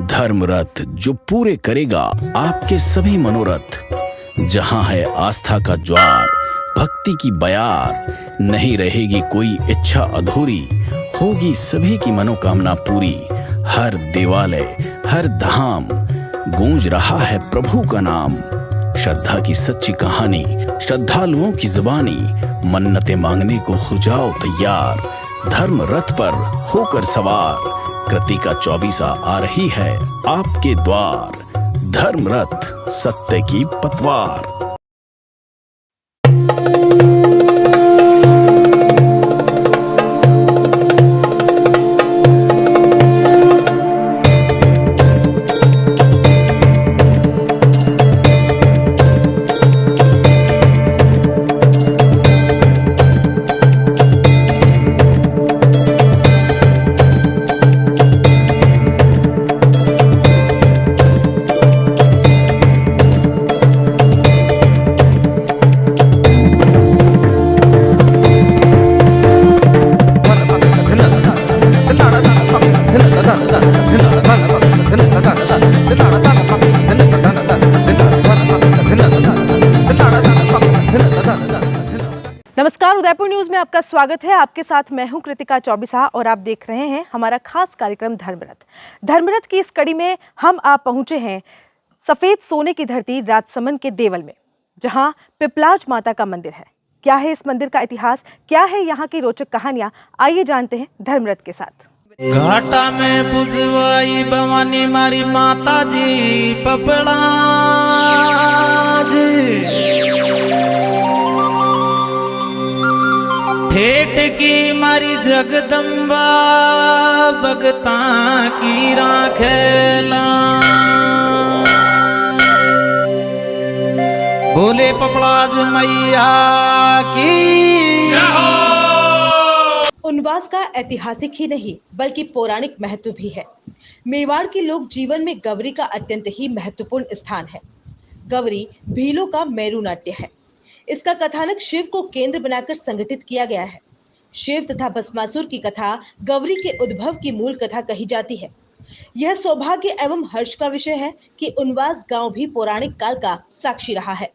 धर्म रथ जो पूरे करेगा आपके सभी मनोरथ। जहां है आस्था का ज्वार, भक्ति की बयार, नहीं रहेगी कोई इच्छा अधूरी, होगी सभी की मनोकामना पूरी। हर देवालय, हर धाम गूंज रहा है प्रभु का नाम। श्रद्धा की सच्ची कहानी, श्रद्धालुओं की जुबानी, मन्नतें मांगने को हो जाओ तैयार। धर्म रथ पर होकर सवार, कृतिका 24 आ रही है आपके द्वार। धर्म रथ सत्य की पतवार। नमस्कार, उदयपुर न्यूज में आपका स्वागत है। आपके साथ मैं हूं कृतिका चौबिसा और आप देख रहे हैं हमारा खास कार्यक्रम धर्मरथ। धर्मरथ की इस कड़ी में हम आप पहुंचे हैं सफेद सोने की धरती राजसमंद के देवल में, जहां पिपलाज माता का मंदिर है। क्या है इस मंदिर का इतिहास, क्या है यहाँ की रोचक कहानियां, आइए जानते हैं धर्मरथ के साथ। घाटा में पुजवाई भवानी मारी माता जी पपड़ा ठेठ की मारी जगदम्बा भगता की राखेला। बोले पपड़ाज मैया की। उनवास का ऐतिहासिक ही नहीं बल्कि पौराणिक महत्व भी है। मेवाड़ के लोक जीवन में गौरी का अत्यंत ही महत्वपूर्ण स्थान है। गौरी भीलों का मेरू नाट्य है। इसका कथानक शिव को केंद्र बनाकर संगठित किया गया है। शिव तथा भस्मासुर की कथा गौरी के उद्भव की मूल कथा कही जाती है। यह सौभाग्य एवं हर्ष का विषय है कि उनवास गांव भी पौराणिक काल का साक्षी रहा है।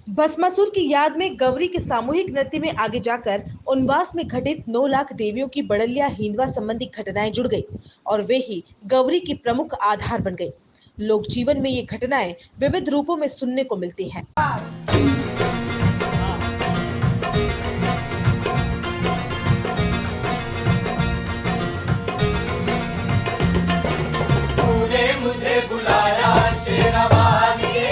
भस्मासुर की याद में गौरी के सामूहिक नृत्य में आगे जाकर उनवास में घटित 9 लाख देवियों की बड़लिया हिंदवा संबंधी घटनाएं जुड़ गई और वे ही गौरी की प्रमुख आधार बन गई। लोक जीवन में ये घटनाएं विविध रूपों में सुनने को मिलती हैं। मुझे बुलाया शेरवालिए,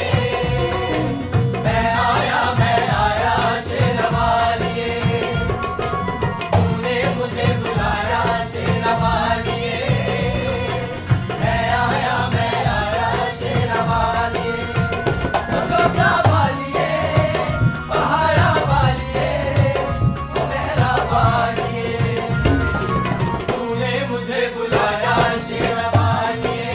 मैं आया शेरवालिए। तूने मुझे बुलाया शेरवालिए, मैं आया शेरवालिए। जोधा वालिए, पहाड़ा वालिए, मेहरा वालिए। तूने मुझे बुलाया शेरवालिए।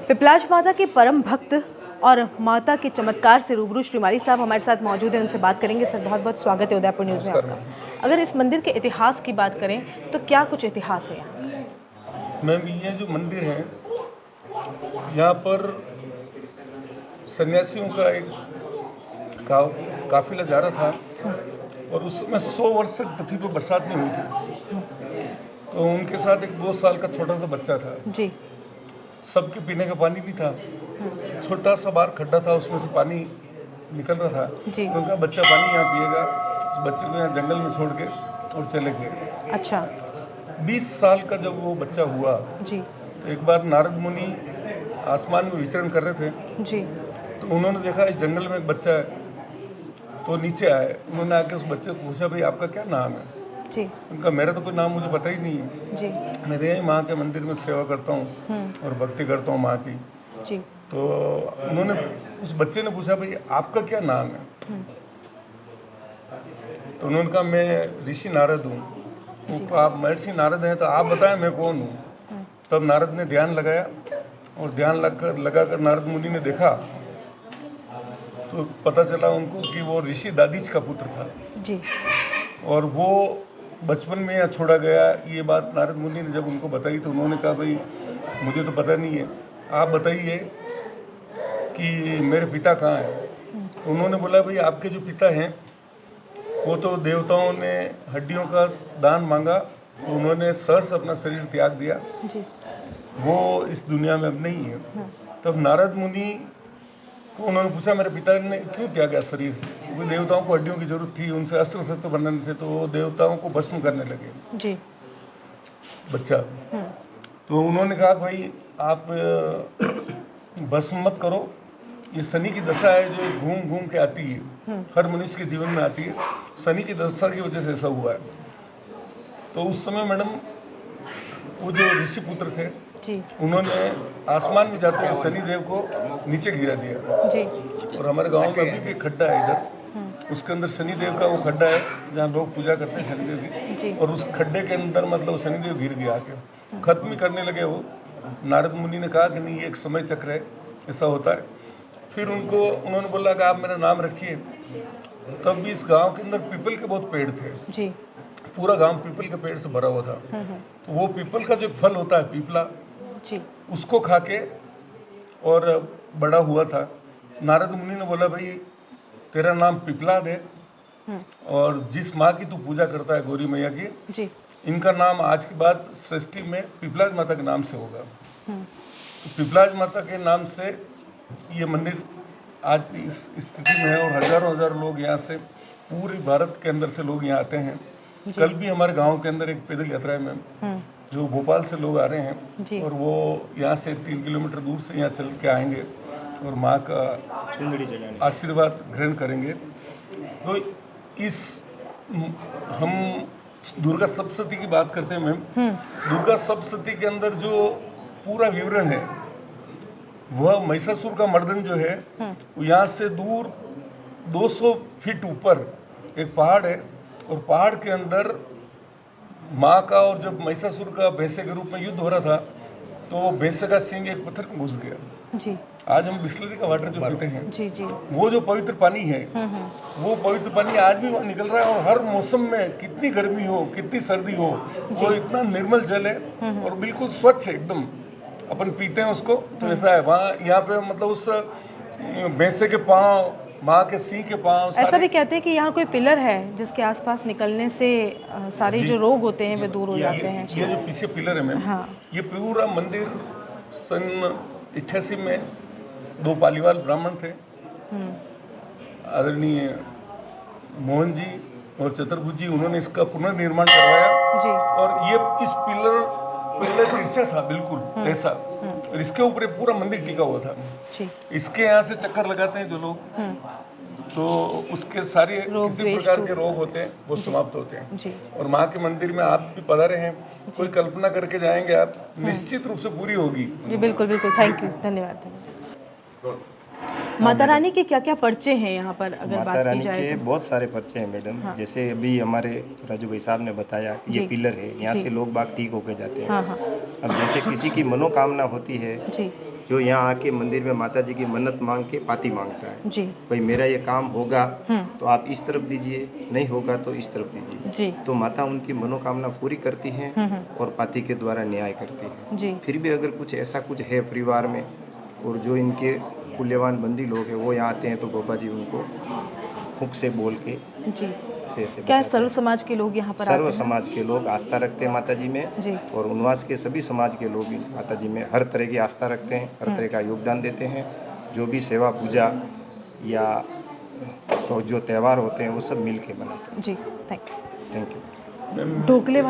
पिपलाज माता के परम भक्त और माता के चमत्कार से रूबरू श्री माली साहब हमारे साथ मौजूद हैं, उनसे बात करेंगे। सर, बहुत बहुत स्वागत है उदयपुर न्यूज़ में आपका। अगर इस मंदिर के इतिहास की बात करें तो क्या कुछ इतिहास है यहाँ? मैम, ये जो मंदिर है यहाँ पर सन्यासियों का एक काफिला जा रहा था और उस समय 100 वर्ष तक पृथ्वी पर बरसात नहीं हुई थी। तो उनके साथ एक 2 साल का छोटा सा बच्चा था। जी। सबके पीने का पानी नहीं था, छोटा सा बाहर खड्डा था, उसमें से पानी निकल रहा था। जी। तो उनका बच्चा पानी यहाँ पिएगा, उस बच्चे को यहाँ जंगल में छोड़ के और चले गए। अच्छा। 20 साल का जब वो बच्चा हुआ जी। तो एक बार नारद मुनि आसमान में विचरण कर रहे थे। जी। तो उन्होंने देखा इस जंगल में एक बच्चा है, तो नीचे आए। उन्होंने आके उस बच्चे को पूछा, भाई आपका क्या नाम है? जी। उनका मेरा तो कोई नाम मुझे पता ही नहीं है, जी। मैं तो यही माँ के मंदिर में सेवा करता हूँ और भक्ति करता हूँ माँ की। जी। तो उन्होंने उस बच्चे ने पूछा, भाई आपका क्या नाम है? तो उन्होंने कहा मैं ऋषि नारद हूँ। उनको आप महर्षि नारद हैं तो आप बताएं मैं कौन हूँ। तब नारद ने ध्यान लगाया और ध्यान लगाकर नारद मुनि ने देखा तो पता चला उनको कि वो ऋषि दादीज का पुत्र था। जी। और वो बचपन में यहाँ छोड़ा गया। ये बात नारद मुनि ने जब उनको बताई तो उन्होंने कहा, भाई मुझे तो पता नहीं है, आप बताइए कि मेरे पिता कहाँ हैं। तो उन्होंने बोला, भाई आपके जो पिता हैं वो तो देवताओं ने हड्डियों का दान मांगा, तो उन्होंने सहर्ष अपना शरीर त्याग दिया, जी। वो इस दुनिया में अब नहीं है। तब नारद मुनि को उन्होंने पूछा, मेरे पिता ने क्यों त्यागा शरीर? वो देवताओं को हड्डियों की जरूरत थी, उनसे अस्त्र शस्त्र बनाने थे, तो वो देवताओं को भस्म करने लगे। जी। बच्चा तो उन्होंने कहा, भाई आप भस्म मत करो, ये शनि की दशा है जो घूम घूम के आती है, हर मनुष्य के जीवन में आती है। शनि की दशा की वजह से ऐसा हुआ है। तो उस समय मैडम वो जो ऋषि पुत्र थे जी। उन्होंने आसमान में जाते हुए शनिदेव को नीचे गिरा दिया। जी। और हमारे गांव में अभी भी एक खड्डा है इधर, उसके अंदर शनिदेव का वो खड्डा है जहाँ लोग पूजा करते हैं शनिदेव जी। की। और उस खड्डे के अंदर मतलब शनिदेव गिर गया आके, खत्म ही करने लगे वो। नारद मुनि ने कहा कि नहीं ये एक समय चक्र है, ऐसा होता है। फिर उन्होंने बोला कि आप मेरा नाम रखिए। तब भी इस गांव के अंदर पीपल के बहुत पेड़ थे, जी। पूरा गांव पीपल के पेड़ से भरा हुआ था। तो वो पीपल का जो फल होता है पीपला, जी। उसको खा के और बड़ा हुआ था। नारद मुनि ने बोला, भाई तेरा नाम पिपलाद है और जिस माँ की तू पूजा करता है गौरी मैया की, जी। इनका नाम आज के बाद सृष्टि में पिपलाज माता के नाम से होगा। तो पिपलाज माता के नाम से ये मंदिर आज इस स्थिति में है और हजारों लोग यहाँ से पूरे भारत के अंदर से लोग यहाँ आते हैं। कल भी हमारे गांव के अंदर एक पैदल यात्रा है मैम, जो भोपाल से लोग आ रहे हैं और वो यहाँ से 3 किलोमीटर दूर से यहाँ चल के आएंगे और माँ का आशीर्वाद ग्रहण करेंगे। तो इस हम दुर्गा सप्तशती की बात करते हैं मैम। दुर्गा सप्तशती के अंदर जो पूरा विवरण है वह महिषासुर का मर्दन जो है वो यहाँ से दूर 200 फीट ऊपर एक पहाड़ है और पहाड़ के अंदर माँ का और जब महिषासुर का भैंसे के रूप में युद्ध हो रहा था तो वो भैंसे का सींग एक पत्थर में घुस गया। जी। आज हम बिस्लरी का वाटर जो पीते हैं, जी। जी। वो जो पवित्र पानी है वो पवित्र पानी आज भी वहाँ निकल रहा है और हर मौसम में कितनी गर्मी हो कितनी सर्दी हो वो इतना निर्मल जल है और बिल्कुल स्वच्छ है एकदम, अपन पीते हैं उसको। तो ऐसा है वहाँ यहाँ पे मतलब उस भैंसे के पाँव, माँ के सिंह के पाँव, ऐसा भी कहते हैं कि यहाँ कोई पिलर है जिसके आसपास निकलने से सारे जो रोग होते हैं वे दूर हो जाते हैं। ये जो पीछे पिलर है मैम, हाँ। ये पूरा मंदिर सन 88 में 2 पालीवाल ब्राह्मण थे, आदरणीय मोहन जी और चतुर्भुज जी, उन्होंने इसका पुनर्निर्माण करवाया। जी। और ये इस पिलर तिरछा था बिल्कुल ऐसा, और इसके ऊपर ये पूरा मंदिर टिका हुआ था। जी। इसके यहाँ से चक्कर लगाते हैं जो लोग, तो उसके सारे किसी प्रकार के रोग होते हैं वो समाप्त होते हैं। जी। और माँ के मंदिर में आप भी पधारे हैं, कोई कल्पना करके जाएंगे आप, निश्चित रूप से पूरी होगी। जी बिल्कुल बिल्कुल, थैंक यू, धन्यवाद। माता रानी के क्या क्या पर्चे हैं यहाँ पर अगर माता बात रानी की जाए के तो? बहुत सारे पर्चे हैं मैडम। जैसे अभी हमारे राजू भाई साहब ने बताया ये जी। पिलर है, यहाँ जी। से लोग बाग ठीक होके जाते हैं। हाँ हाँ। अब जैसे किसी की मनोकामना होती है, जी। जो यहाँ आके मंदिर में माता जी की मन्नत मांग के पाती मांगता है, जी। भाई मेरा ये काम होगा तो आप इस तरफ दीजिए, नहीं होगा तो इस तरफ दीजिए। जी। तो माता उनकी मनोकामना पूरी करती हैं और पाती के द्वारा न्याय करती हैं। जी। फिर भी अगर कुछ ऐसा कुछ है परिवार में और जो इनके पुण्यवान बंदी लोग हैं वो यहाँ आते हैं तो बाबा जी उनको हुक से बोल के जी। ऐसे ऐसे क्या बताते सर्व हैं। समाज के लोग यहाँ पर आते सर्व हैं? समाज के लोग आस्था रखते हैं माता जी में जी। और उनवास के सभी समाज के लोग भी माता जी में हर तरह की आस्था रखते हैं, हर तरह का योगदान देते हैं। जो भी सेवा पूजा या जो त्यौहार होते हैं वो सब मिल के मनाते जी, थैंक हैं। Thank you. ढोकले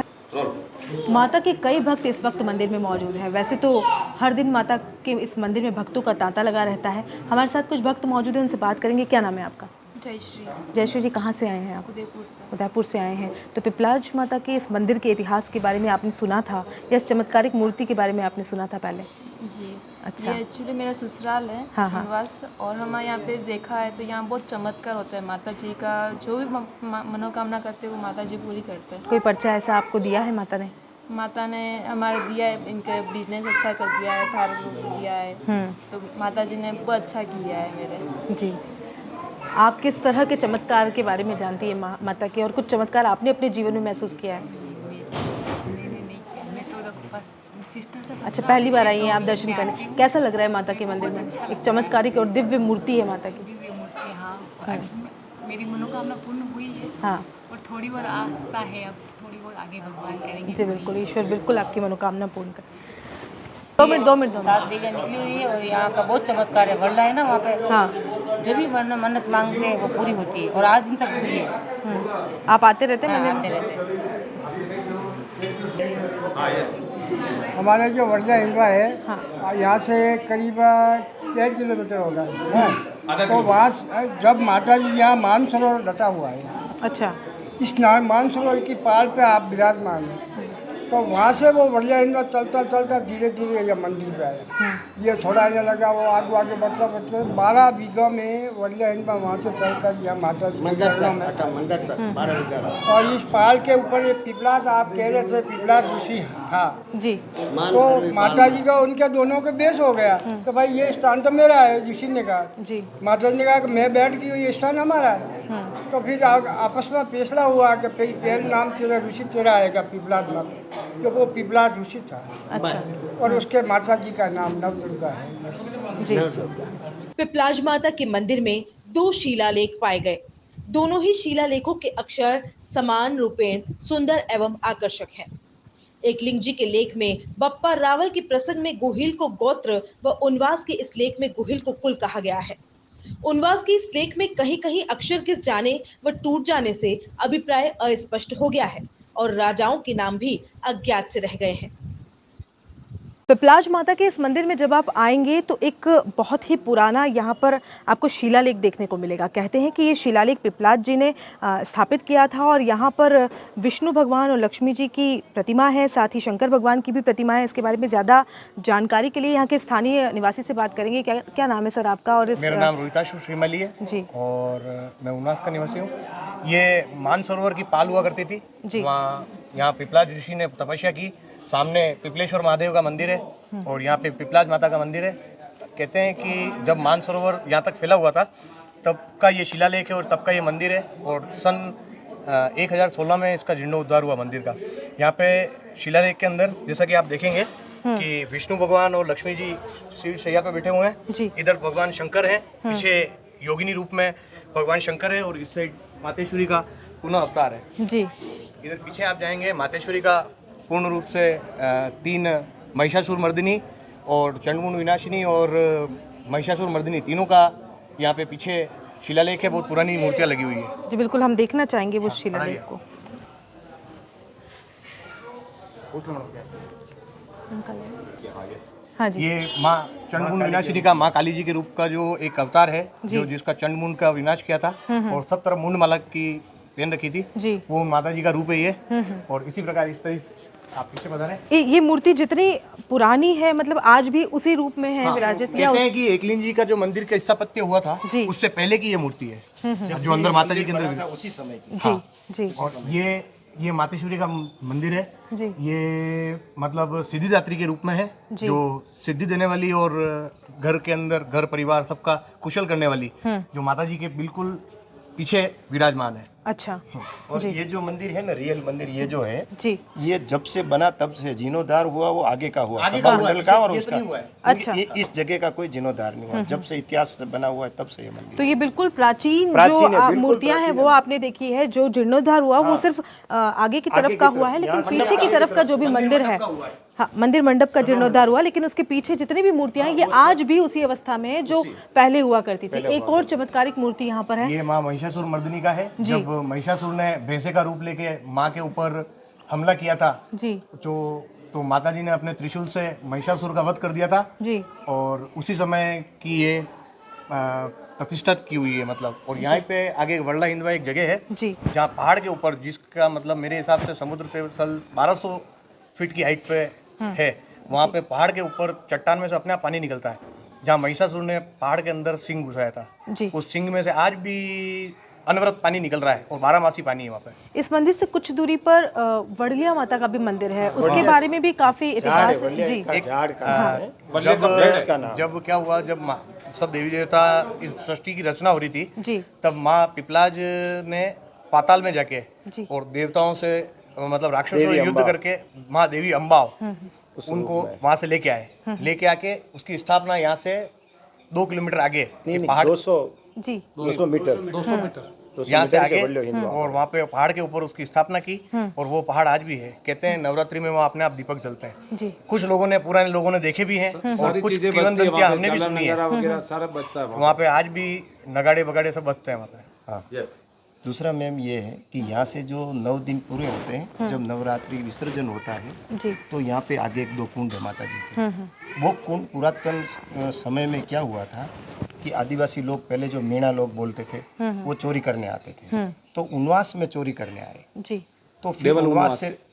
माता के कई भक्त इस वक्त मंदिर में मौजूद हैं। वैसे तो हर दिन माता के इस मंदिर में भक्तों का तांता लगा रहता है। हमारे साथ कुछ भक्त मौजूद हैं, उनसे बात करेंगे। क्या नाम है आपका? जयश्री। जयश्री जी, कहाँ से आए हैं आप? उदयपुर से। उदयपुर से आए हैं। तो पिपलाज माता के इस मंदिर के इतिहास के बारे में आपने सुना था या इस चमत्कारिक मूर्ति के बारे में आपने सुना था पहले? जी। अच्छा। ये एक्चुअली मेरा ससुराल है हाँ, हाँ। निवास, और हमारे यहाँ पे देखा है तो यहाँ बहुत चमत्कार होता है। माता जी का जो भी मनोकामना करते हैं वो माता जी पूरी करते हैं। कोई पर्चा ऐसा आपको दिया है माता ने? माता ने हमारे दिया है, इनके बिजनेस अच्छा कर दिया है, फार्म दिया है, तो माता जी ने बहुत अच्छा किया है मेरे। जी। आप किस तरह के चमत्कार के बारे में जानती है माता के, और कुछ चमत्कार आपने अपने जीवन में महसूस किया है? मैं तो फर्स्ट सिस्टर का अच्छा, पहली बार आई हैं आप दर्शन करने। कैसा लग रहा है माता के मंदिर में? एक चमत्कारिक और दिव्य मूर्ति है माता की। दिव्य मूर्ति। हाँ, मेरी मनोकामना पूर्ण हुई है हाँ और थोड़ी और आस्था है, अब थोड़ी और आगे भगवान करेंगे। जी बिल्कुल, ईश्वर बिल्कुल आपकी मनोकामना पूर्ण कर। 2 मिनट 7 बीघा निकली हुई है और यहाँ का बहुत चमत्कार है। वर्ला है ना वहाँ पे, हाँ। जो भी मन्नत मांगते हैं वो पूरी होती है और आज दिन तक हुई है। आप आते रहते हैं हाँ, मंदिर आते में? रहते हैं। हमारा जो वर्जा हिलवा है, हाँ। यहाँ से करीब 1.5 किलोमीटर होगा है। तो वहाँ जब माता जी यहाँ मानसरोवर डटा हुआ है, अच्छा। इस मानसरोवर की पहाड़ पे आप विराजमान हैं, तो वहाँ से वो वर्जा हिलवा चलता चलता धीरे धीरे ये मंदिर पे आया। ये थोड़ा ये लगा, वो आगे बढ़ता बढ़ते 12 बीघा में वर्जा हिलवा वहाँ से चलकर यहाँ माता जी के चरणों में आया। और इस पहाड़ के ऊपर ये पिपलाद, आप कह रहे थे पिपलाद ऋषि था जी। तो माता जी का उनके दोनों के बेस हो गया तो भाई ये स्थान तो मेरा है। ऋषि ने कहा, जी। माता जी ने कहा कि मैं बैठ गई, ये स्थान हमारा है। तो फिर आपस में फैसला हुआ कि पहले नाम तेरा ऋषि तेरा आएगा, पिपलाद माता, तो वो पिपलाद ऋषि था। अच्छा। और उसके माता जी का नाम नवदुर्गा है। जी। पिपलाज माता के मंदिर में 2 शिलालेख पाए गए। दोनों ही शिलालेखों के अक्षर समान रूपेण सुंदर एवं आकर्षक हैं। एक लिंग जी के लेख में बप्पा रावल के प्रसंग में गोहिल को गोत्र व उनवास के इस लेख में गोहिल को कुल कहा गया है। उनवास के इस लेख में कहीं कहीं अक्षर गिस जाने व टूट जाने से अभिप्राय अस्पष्ट हो गया है और राजाओं के नाम भी अज्ञात से रह गए हैं। पिपलाज माता के इस मंदिर में जब आप आएंगे तो एक बहुत ही पुराना यहाँ पर आपको शिलालेख देखने को मिलेगा। कहते हैं कि ये शिलालेख पिपलाज जी ने स्थापित किया था और यहाँ पर विष्णु भगवान और लक्ष्मी जी की प्रतिमा है, साथ ही शंकर भगवान की भी प्रतिमा है। इसके बारे में ज़्यादा जानकारी के लिए यहाँ के स्थानीय निवासी से बात करेंगे। क्या नाम है सर आपका? और मेरा नाम रोहिताशु श्रीमली है जी, और मैं उन्नास का निवासी हूँ। ये मानसरोवर की पाल हुआ करती थी जी। वहाँ यहाँ पिपलाज ऋषि ने तपस्या की। सामने पिपलेश्वर महादेव का मंदिर है और यहाँ पे पिपलाज माता का मंदिर है। कहते हैं कि जब मानसरोवर यहाँ तक फैला हुआ था तब का ये शिलालेख है और तब का ये मंदिर है। और सन 1016 में इसका जीर्णोद्धार हुआ मंदिर का। यहाँ पे शिलालेख के अंदर जैसा कि आप देखेंगे कि विष्णु भगवान और लक्ष्मी जी शिव शैया पे बैठे हुए हैं। इधर भगवान शंकर है, पीछे योगिनी रूप में भगवान शंकर है और इस साइड मातेश्वरी का पुनः अवतार है जी। इधर पीछे आप जाएंगे मातेश्वरी का पूर्ण रूप से 3 महिषासुर मर्दिनी और चंडमुंड विनाशिनी और महिषासुर मर्दिनी तीनों का यहाँ पे पीछे शिलालेख है। बहुत पुरानी मूर्तियाँ लगी हुई है। जी बिल्कुल, हम देखना चाहेंगे वो शिलालेख को। हाँ जी। ये माँ चंडमुंड विनाशिनी का माँ काली जी के रूप का जो एक अवतार है, जो जिसका चंडमुंड का विनाश किया था और सब तरफ मुंड माला की पहन रखी थी जी। वो माता जी का रूप है ये। और इसी प्रकार इस तरह आप पीछे बता रहे हैं ये मूर्ति जितनी पुरानी है, मतलब आज भी उसी रूप में है विराजित। कहते हैं कि एकलिंग जी का जो मंदिर का स्थापत्य हुआ था उससे पहले की ये मूर्ति है जो अंदर माता जी के अंदर उसी समय की। जी जी। और ये मातेश्वरी का मंदिर है जी। ये मतलब सिद्धिदात्री के रूप में है, जो सिद्धि देने वाली और घर के अंदर घर परिवार सबका कुशल करने वाली, जो माता जी के बिल्कुल पीछे विराजमान है। अच्छा और जी ये जो मंदिर है ना, रियल मंदिर ये जो है, जी ये जब से बना तब से जीर्णोद्धार हुआ वो आगे का हुआ, आगे सभा का हुआ है, मंडल का और ये तो उसका। नहीं हुआ है। अच्छा। इस जगह का कोई जीर्णोद्धार नहीं हुआ, जब से इतिहास बना हुआ है तब से ये मंदिर। तो ये बिल्कुल प्राचीन प्राचीन है, जो बिल्कुल मूर्तियां हैं प्राचीन वो है। आपने देखी है। जो जीर्णोद्धार हुआ वो सिर्फ आगे की तरफ आगे का की हुआ तरफ, है, लेकिन यहाँ से पीछे की आगे तरफ का जो भी मंदिर है, हाँ, मंदिर मंडप का जीर्णोद्धार हुआ, लेकिन उसके पीछे जितनी भी मूर्तियां हैं ये आज भी उसी अवस्था में है जो पहले हुआ करती थी। एक और चमत्कारिक मूर्ति यहाँ पर है, ये माँ महिषासुर मर्दिनी का है। जब महिषासुर ने भैंसे का रूप लेके माँ के ऊपर हमला किया था जी तो माता जी ने अपने त्रिशूल से महिषासुर का वध कर दिया था जी और उसी समय की ये प्रतिष्ठित की हुई है मतलब। और यहाँ पे आगे वर्ला हिंदवा एक जगह है जी जहाँ पहाड़ के ऊपर, जिसका मतलब मेरे हिसाब से समुद्र पे 1200 फीट की हाइट पे है, वहाँ पे पहाड़ के ऊपर चट्टान में से अपने आप पानी निकलता है, जहाँ महिषासुर ने पहाड़ के अंदर सिंह घुसाया था। जी उस सिंह में से आज भी अनवरत पानी निकल रहा है और 12 पानी है वहाँ पे। इस मंदिर से कुछ दूरी पर वड़लिया माता का भी मंदिर है, उसके बारे में भी काफी इतिहास जी जब क्या हुआ, जब सब देवी देवता इस सृष्टि की रचना हो रही थी जी तब माँ पिपलाज ने पाताल में जाके जी और देवताओं से मतलब राक्षसों से युद्ध करके माँ देवी अम्बा उनको वहां से लेके आए। लेके आके उसकी स्थापना यहाँ से 2 किलोमीटर आगे पहाड़ 200 जी 200 मीटर यहाँ से आगे और वहाँ पे पहाड़ के ऊपर उसकी स्थापना की और वो पहाड़ आज भी है। कहते हैं नवरात्रि में वहाँ अपने आप दीपक जलते हैं। जी कुछ लोगों ने, पुराने लोगों ने देखे भी हैं और कुछ किंवदंतियां हमने भी सुनी है। वहाँ पे आज भी नगाड़े बगाड़े सब बजते हैं वहाँ पे। हाँ। दूसरा मैम ये है कि यहाँ से जो 9 दिन पूरे होते हैं, जब नवरात्रि विसर्जन होता है जी तो यहाँ पे आगे 1-2 कुंड है माता जी के। वो कुंड पुरातन समय में क्या हुआ था कि आदिवासी लोग पहले जो मीणा लोग बोलते थे वो चोरी करने आते थे, तो उनवास में चोरी करने आए। जी तो फिर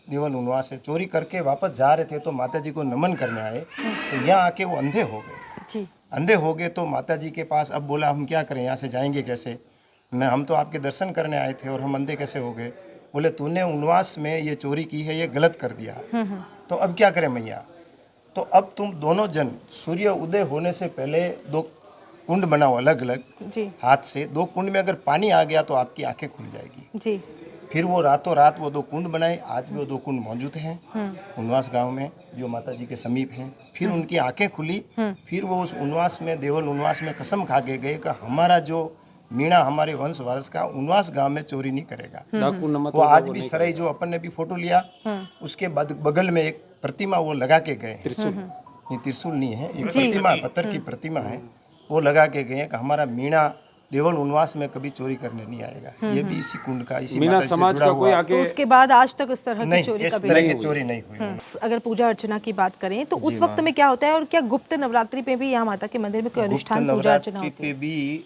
देवल उनवास से चोरी करके वापस जा रहे थे तो माता जी को नमन करने आए, तो यहाँ आके वो अंधे हो गए। जी अंधे हो गए तो माता जी के पास अब बोला हम क्या करें, यहाँ से जाएंगे कैसे, हम तो आपके दर्शन करने आए थे और हम अंधे कैसे हो गए। बोले तूने उनवास में ये चोरी की है, ये गलत कर दिया, तो अब क्या करें मैया। तो अब तुम दोनों जन सूर्य उदय होने से पहले 2 कुंड बनाओ अलग अलग जी हाथ से। 2 कुंड में अगर पानी आ गया तो आपकी आंखें खुल जाएगी। जी फिर वो रातों रात वो 2 कुंड बनाए। आज भी वो 2 कुंड मौजूद हैं उनवास गांव में जो माता जी के समीप हैं। फिर उनकी आंखें खुली, फिर वो उस उनवास में, देवल उनवास में कसम खा के गए कि हमारा जो मीणा हमारे वंश वारस का उनवास गांव में चोरी नहीं करेगा। वो आज भी सराय जो अपन ने भी फोटो लिया उसके बाद बगल में एक प्रतिमा वो लगा के गए हैं। ये त्रिशूल नहीं है, एक प्रतिमा, पत्थर की प्रतिमा है, वो लगा के गए कि हमारा मीणा देवल उनवास में कभी चोरी करने नहीं आएगा। ये भी इसी कुंड का, इसी माता से जुड़ा हुआ। तो उसके बाद आज तक उस तरह की नहीं, चोरी इस कभी तरह नहीं की चोरी नहीं हुई। अगर पूजा अर्चना की बात करें तो उस वक्त में क्या होता है, और क्या गुप्त नवरात्रि पे भी यहाँ माता के मंदिर में कोई अनुष्ठान पूजा अर्चना नवरात्रि होती है? पे भी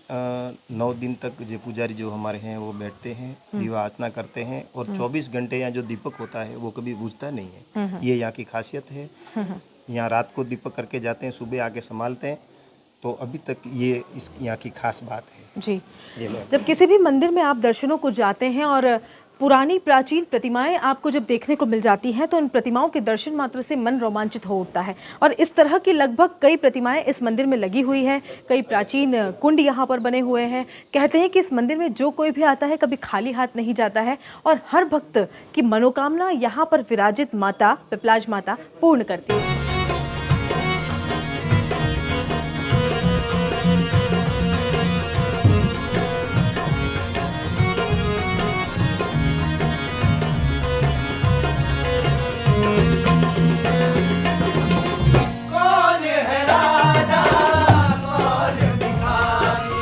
9 दिन तक जो पुजारी जो हमारे हैं वो बैठते हैं, दीवा आसना करते हैं और 24 घंटे यहाँ जो दीपक होता है वो कभी बुझता नहीं है। ये यहाँ की खासियत है। यहाँ रात को दीपक करके जाते हैं, सुबह आके संभालते हैं। तो अभी तक ये इस यहाँ की खास बात है। जी जब किसी भी मंदिर में आप दर्शनों को जाते हैं और पुरानी प्राचीन प्रतिमाएं आपको जब देखने को मिल जाती हैं तो उन प्रतिमाओं के दर्शन मात्र से मन रोमांचित हो उठता है। और इस तरह की लगभग कई प्रतिमाएं इस मंदिर में लगी हुई हैं, कई प्राचीन कुंड यहाँ पर बने हुए हैं। कहते हैं कि इस मंदिर में जो कोई भी आता है कभी खाली हाथ नहीं जाता है और हर भक्त की मनोकामना यहाँ पर विराजित माता पिपलाज माता पूर्ण करती है। कौन है राजा कौन भिखारी,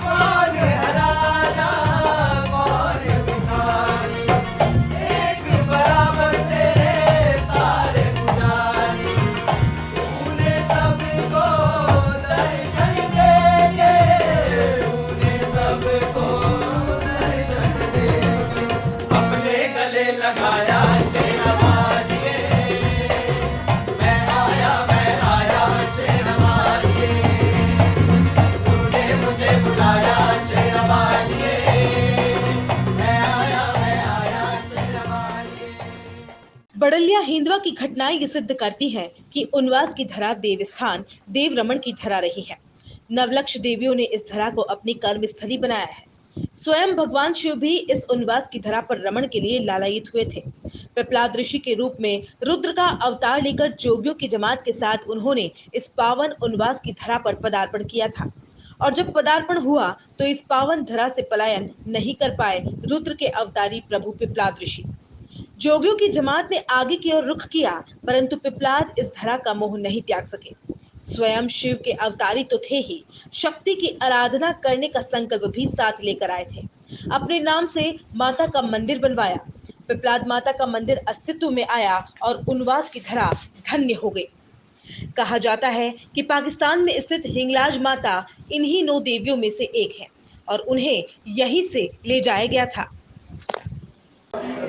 कौन है राजा कौन भिखारी, एक बराबर तेरे सारे पुजारी, तूने सबको दर्शन देके, तूने सबको दर्शन देके अपने गले लगाया शेरवालिए। बड़लिया हिंदवा की घटनाएं ये सिद्ध करती हैं कि उनवास की धरा देवस्थान देव रमन की धरा रही है। नवलक्ष देवियों ने इस धरा को अपनी कर्म स्थली बनाया है। स्वयं भगवान शिव भी इस उनवास की धरा पर रमण के लिए लालायित हुए थे। पिपलाद ऋषि के रूप में रुद्र का अवतार लेकर जोगियों की जमात के साथ उन्होंने इस पावन उनवास की धरा पर पदार्पण किया था और जब पदार्पण हुआ तो इस पावन धरा से पलायन नहीं कर पाए रुद्र के अवतारी प्रभु पिपलाद ऋषि। जोगियों की जमात ने आगे की ओर रुख किया, परंतु पिपलाद इस धरा का मोह नहीं त्याग सके। स्वयं शिव के अवतारी तो थे ही, शक्ति की आराधना करने का संकल्प भी साथ लेकर आए थे। अपने नाम से माता का मंदिर बनवाया। पिपलाद माता का मंदिर अस्तित्व में आया और उनवास की धरा धन्य हो गई। कहा जाता है कि पाकिस्तान में स्थित हिंगलाज माता इन्हीं 9 देवियों में से एक है और उन्हें यहीं से ले जाया गया था।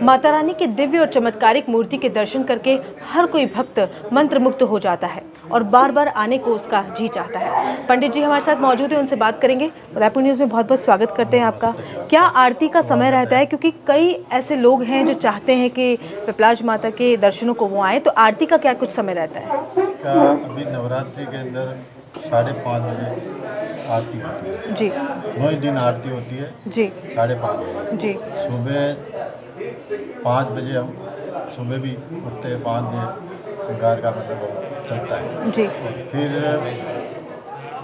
माता रानी के दिव्य और चमत्कारिक मूर्ति के दर्शन करके हर कोई भक्त मंत्रमुग्ध हो जाता है और बार बार आने को उसका जी चाहता है। पंडित जी हमारे साथ मौजूद हैं, उनसे बात करेंगे। रायपुर न्यूज़ में बहुत बहुत स्वागत करते हैं आपका। क्या आरती का समय रहता है, क्योंकि कई ऐसे लोग हैं जो चाहते हैं कि पिपलाज माता के दर्शनों को वो आए, तो आरती का क्या कुछ समय रहता है? इसका अभी नवरात्रि के अंदर 5:30 बजे आरती होती है जी। 9 दिन आरती होती है जी। 5:30 बजे जी। सुबह 5 बजे हम सुबह भी उठते हैं, 5 बजे श्रृंगार का मतलब चलता है जी। और फिर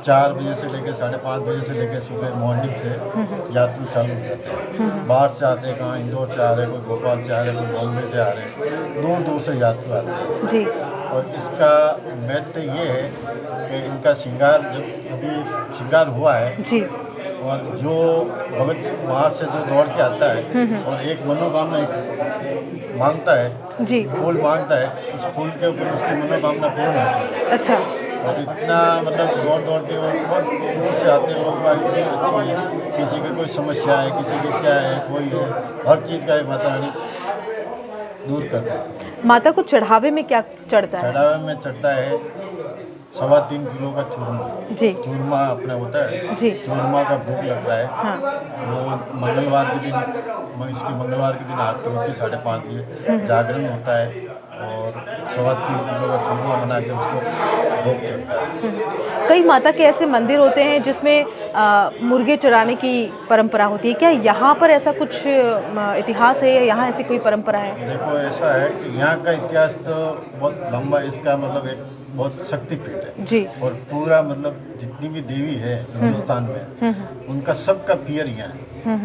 4 बजे से लेकर 5:30 बजे से लेकर सुबह मॉर्निंग से यात्री चालू हो जाते हैं। बाहर से आते हैं, कहाँ इंदौर से आ रहे हैं, कोई भोपाल से आ रहे हैं, कोई बॉम्बे से आ रहे हैं, दूर दूर से यात्री आते हैं जी। और इसका महत्व ये है कि इनका श्रृंगार जब अभी श्रृंगार हुआ है जी और जो भगत बाहर से जो दौड़ के आता है और एक मनोकामना मांगता है जी, फूल मांगता है, उस फूल के ऊपर उसकी मनोकामना पूर्ण होती है। अच्छा। और इतना मतलब दौड़ दौड़ के और बहुत दूर से आते हैं लोग, बात इतनी अच्छी है, किसी की कोई समस्या है, किसी की क्या है, कोई है, हर चीज़ का माता रानी दूर कर देती है। माता को चढ़ावे में क्या चढ़ता है? चढ़ावे में चढ़ता है 3.25 किलो का चूरमा जी। चूरमा अपना होता है जी। चूरमा का भोग लगता है। हाँ। वो मंगलवार के दिन इसकी मंगलवार के दिन आरती होती है 5:30 बजे, जागरण होता है और 3.25 किलो का चूरमा बना के उसको भोग चढ़ता है। कई माता के ऐसे मंदिर होते हैं जिसमें मुर्गे चढ़ाने की परंपरा होती है, क्या यहाँ पर ऐसा कुछ इतिहास है या यहाँ ऐसी कोई परंपरा है? देखो ऐसा है कि यहाँ का इतिहास तो बहुत लंबा, इसका मतलब एक बहुत शक्तिपीठ है जी। और पूरा मतलब जितनी भी देवी है हिंदुस्तान में उनका सबका पीर यहाँ है,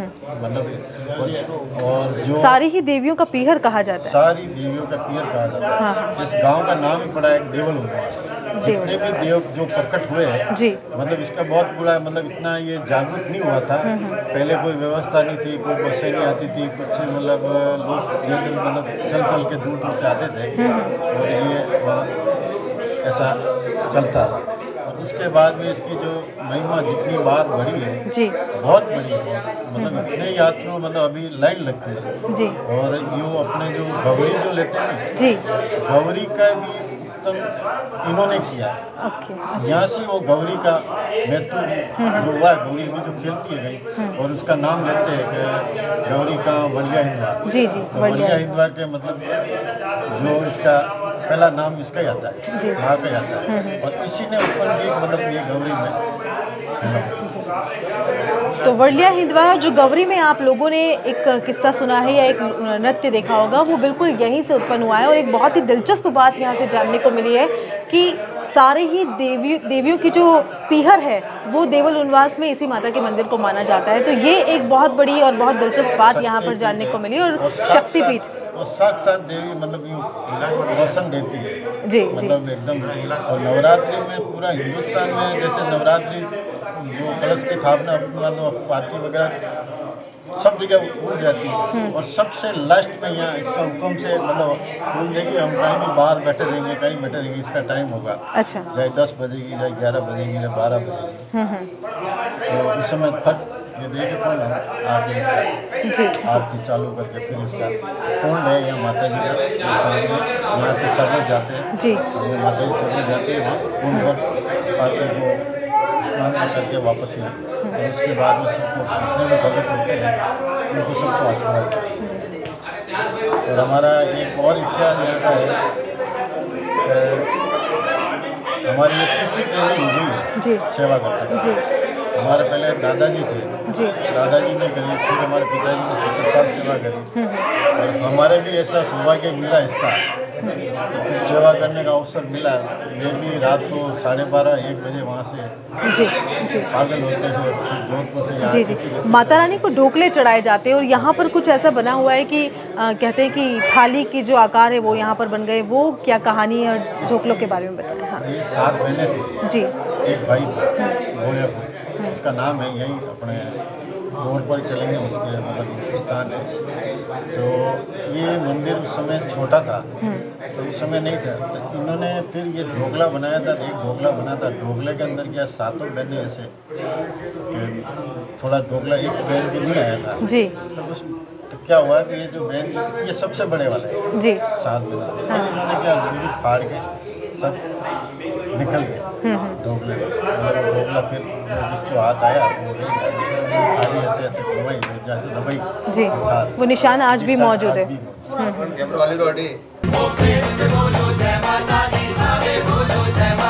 मतलब और जो सारी ही देवियों का पीहर कहा जाता है। सारी देवियों का पीर कहा जाता है। हाँ। इस गांव का नाम ही पड़ा है देवल उनवास। जितने भी देव जो प्रकट हुए हैं जी, मतलब इसका बहुत बड़ा मतलब इतना ये जागरूक नहीं हुआ था। पहले कोई व्यवस्था नहीं थी, कोई बसें नहीं आती थी, कुछ मतलब लोग मतलब चल चल के दूर दूर से आते थे और ये ऐसा चलता था। और उसके बाद में इसकी जो महिमा जितनी बार बढ़ी है जी, बहुत बड़ी है, मतलब इतने यात्री मतलब अभी लाइन लगती है जी। और यो अपने जो गौरी जो लेते हैं जी, गौरी का भी उत्तम इन्होंने किया है। ओके। यहाँ से वो गौरी का महत्व जो हुआ है, गौरी भी जो खेलती है गई और उसका नाम लेते हैं कि गौरी का वलिया हिंदवार। जी जी, तो वलिया हिंदवार के मतलब जो इसका पहला नाम इसका ही आता जी। है, माँ का ही आता है और इसी ने उत्पन्न की मतलब ये गौरी में। तो वर्लिया हिंदवा जो गौरी में आप लोगों ने एक किस्सा सुना है या एक नृत्य देखा होगा, वो बिल्कुल यहीं से उत्पन्न हुआ है और एक बहुत ही दिलचस्प बात यहाँ से जानने को मिली है कि सारे ही देवियों की जो पीहर है वो देवल उनवास में इसी माता के मंदिर को माना जाता है। तो ये एक बहुत बड़ी और बहुत दिलचस्प बात यहाँ पर जानने को मिली और शक्तिपीठ और साक्षात देवी मतलब यूँ दर्शन देती है जी, मतलब एकदम। और नवरात्रि में पूरा हिंदुस्तान में जैसे नवरात्रि जो कलश की स्थापना मतलब पार्टी वगैरह सब जगह उड़ जाती है और सबसे लास्ट में यहाँ इसका हुक्म से मतलब बोल देगी हम कहीं भी बाहर बैठे रहेंगे, कहीं बैठे रहेंगे, इसका टाइम होगा। अच्छा। चाहे 10 बजेगी, चाहे 11 बजेगी, चाहे 12 बजेगी। तो इस समय फट ये देखे कौन आके आरती चालू करके फिर इसका कौन है यहाँ माता जी का सामने यहाँ से सब लोग जाते हैं जी। ये माता जी सब लोग जाते हैं वहाँ कौन पर आरती को स्नान करके वापस में और उसके बाद में सबको जितने भी भगत होते हैं उनको सबको आशीर्वाद देते। और हमारा एक और इतिहास यहाँ का है, हमारी ये तीसरी पीढ़ी हुई है जी। सेवा करते हैं। हमारे पहले दादाजी थे जी। दादाजी ने करी, फिर हमारे पिताजी ने 70 साल सेवा करी, और हमारे भी ऐसा सौभाग्य मिला इसका, तो फिर सेवा करने का अवसर मिला। मैं भी रात को 12:30-1 बजे वहाँ से जी जी पागल होते थे, फिर जोधपुर से यहाँ जी जी। माता रानी को ढोकले चढ़ाए जाते हैं और यहाँ पर कुछ ऐसा बना हुआ है कि कहते हैं कि थाली की जो आकार है वो यहाँ पर बन गए, वो क्या कहानी है और ढोकलों के बारे में बताएं। हाँ ये 7 बहनें थी जी। एक भाई था घोड़ेपुर, उसका नाम है, यही अपने रोड पर चलेंगे उसके मतलब स्थान है। तो ये मंदिर उस समय छोटा था, तो उस समय नहीं था, तो इन्होंने फिर ये ढोकला बनाया था। एक ढोकला बना था, ढोकले के अंदर क्या 7 बहनें ऐसे कि थोड़ा ढोकला एक बहन के नहीं आया था जी। तो क्या हुआ कि ये जो बहन ये सबसे बड़े वाला है जी 7 बना, फिर इन्होंने क्या लुंगी फाड़ के सब निकल गए ढोकले में, मतलब ढोकला फिर जिसको हाथ आया वो थाली ऐसे ऐसे घुमाई जैसे दबाई जी, वो निशान आज भी मौजूद है। बोलो जय माता दी, सारे बोलो जय माता